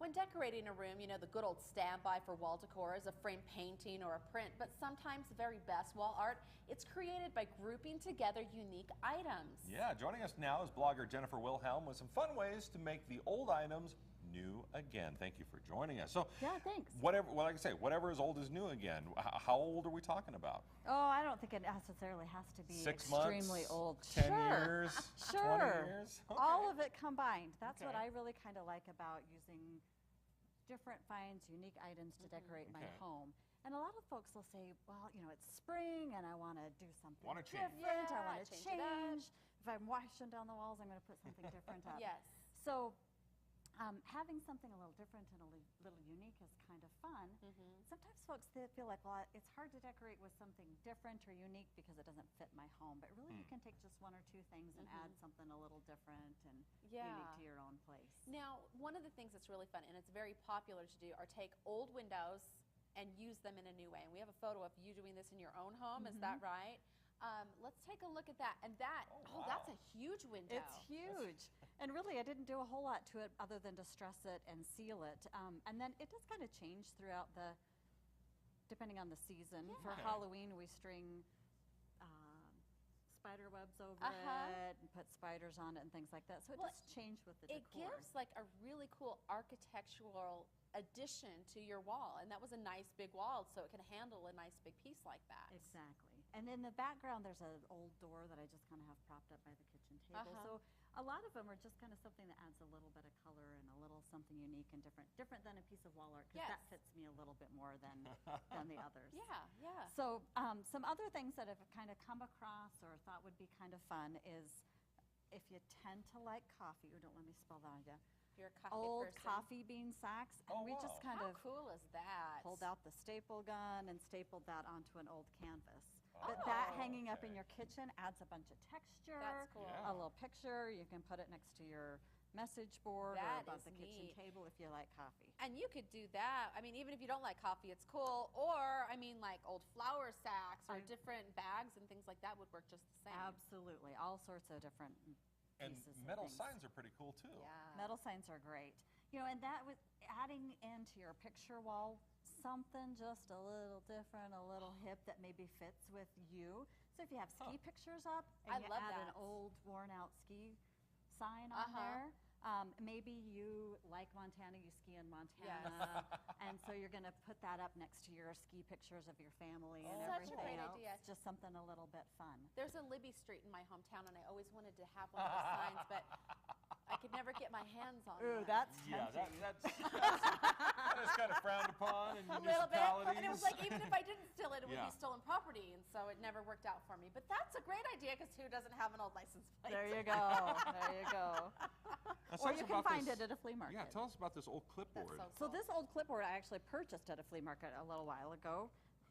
when decorating a room, you know, the good old standby for wall decor is a frame painting or a print, but sometimes the very best wall art, it's created by grouping together unique items. Yeah, joining us now is blogger Jenn Wilhelm with some fun ways to make the old items new again. Thank you for joining us. So, yeah, thanks. Whatever, well, like I say, whatever is old is new again. How old are we talking about? Oh, I don't think it necessarily has to be 6 extremely months, old. 10 sure. years, Sure. 20 years? Okay. All of it combined. That's what Okay. I really kind of like about using different finds, unique items to decorate my home. And a lot of folks will say, well, you know, it's spring and I want to do something different. Yeah, I want to change. If I'm washing down the walls, I'm going to put something different up. Yes. So having something a little different and a little unique is kind of fun. Sometimes folks feel like, well, it's hard to decorate with something different or unique because it doesn't fit my home. But really, you can take just one or two things and add something a little different and unique to your own place. Now, one of the things that's really fun, and it's very popular to do, are take old windows and use them in a new way. And we have a photo of you doing this in your own home. Is that right? Let's take a look at that. And that, wow. that's a huge window. It's huge. And really, I didn't do a whole lot to it other than to stress it and seal it. And then it does kind of change throughout depending on the season. For Halloween, we string spider webs over it and put spiders on it and things like that. So it does change with the decor. It gives like a really cool architectural addition to your wall, and that was a nice big wall, so it can handle a nice big piece like that. Exactly. And in the background, there's an old door that I just kind of have propped up by the kitchen table. So a lot of them are just kind of something that adds a little bit of color and a little something unique and different than a piece of wall art, because that fits me a little bit more than the others. Yeah. So some other things that I've kind of come across or thought would be kind of fun is if you tend to like coffee, or don't let me spell that on you. You're a coffee old person. coffee bean sacks, and we just kind How of cool is that? pulled out the staple gun and stapled that onto an old canvas. But that hanging up in your kitchen adds a bunch of texture. That's cool. A little picture. You can put it next to your message board or above the kitchen table if you like coffee. And you could do that. I mean, even if you don't like coffee, it's cool. Or, I mean, like old flour sacks or different bags and things like that would work just the same. Absolutely. All sorts of different And pieces metal of things. signs are pretty cool too. Yeah. Metal signs are great. You know, and that was adding into your picture wall something just a little different, a little hip that maybe fits with you. So if you have ski pictures up and you add an old worn out ski sign on there, maybe you like Montana, you ski in Montana, and so you're going to put that up next to your ski pictures of your family and everything Such a great else. idea. Just something a little bit fun. There's a Libby Street in my hometown, and I always wanted to have one of those signs, but I could never get my hands on Ooh, one. that's Yeah, tempting. that is kind of frowned upon in A little municipalities. bit, and it was like, even if I didn't steal it, it would Yeah. be stolen property, and so it never worked out for me. But that's a great idea, because who doesn't have an old license plate? There you go. There you go. Or you can find it at a flea market. Yeah, tell us about this old clipboard. That's So this old clipboard I actually purchased at a flea market a little while ago,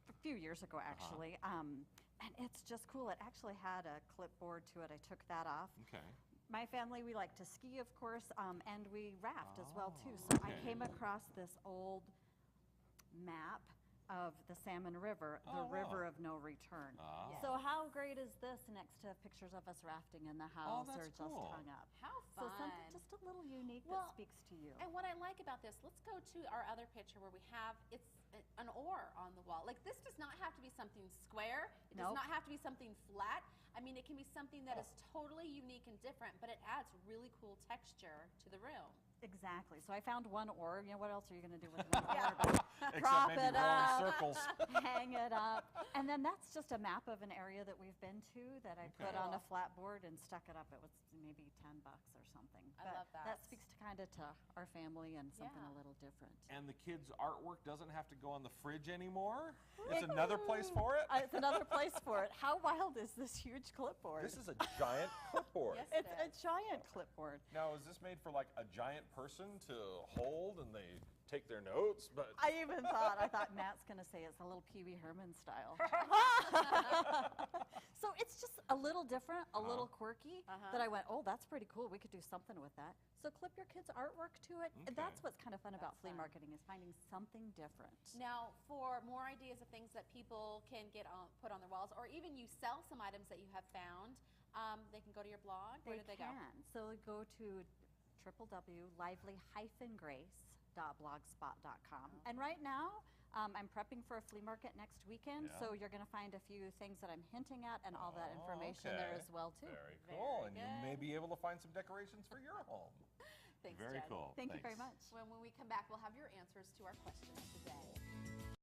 a few years ago actually, and it's just cool. It actually had a clipboard to it. I took that off. Okay. My family, we like to ski, of course, and we raft as well too. So I came across this old map of the Salmon River, the river of no return. So how great is this next to pictures of us rafting in the house or just hung up? How So fun. something just a little unique that speaks to you. And what I like about this, let's go to our other picture where we have, it's an oar on the wall. Like, this does not have to be something square. It does not have to be something flat. I mean, it can be something that is totally unique and different, but it adds really cool texture to the room. Exactly. So I found one oar. You know, what else are you going to do with one oar? Except Prop maybe it run up, circles. hang it up. And then that's just a map of an area that we've been to that I put on a flat board and stuck it up. It was maybe $10 or something. I love that. That speaks to kind of to our family and something a little different. And the kids' artwork doesn't have to go on the fridge anymore? It's another place for it? It's another place for it. How wild is this huge clipboard? This is a giant clipboard. Yes, It's a giant clipboard. Now, is this made for like a giant person to hold and they take their notes? But I thought Matt's going to say it's a little Pee Wee Herman style. So it's just a little different, a little quirky, that I went, oh, that's pretty cool. We could do something with that. So clip your kids' artwork to it. And that's what's kind of fun about flea marketing, is finding something different. Now, for more ideas of things that people can get put on their walls, or even you sell some items that you have found, they can go to your blog. Where do they go? So go to www.lively-grace.com. skimarket.blogspot.com. And right now, I'm prepping for a flea market next weekend, Yeah. so you're going to find a few things that I'm hinting at and all that information there as well, too. Very cool. Very And you good. may be able to find some decorations for your home. Thanks, Very Jen. cool. Thank you very Thanks. much. When we come back, we'll have your answers to our question of the day.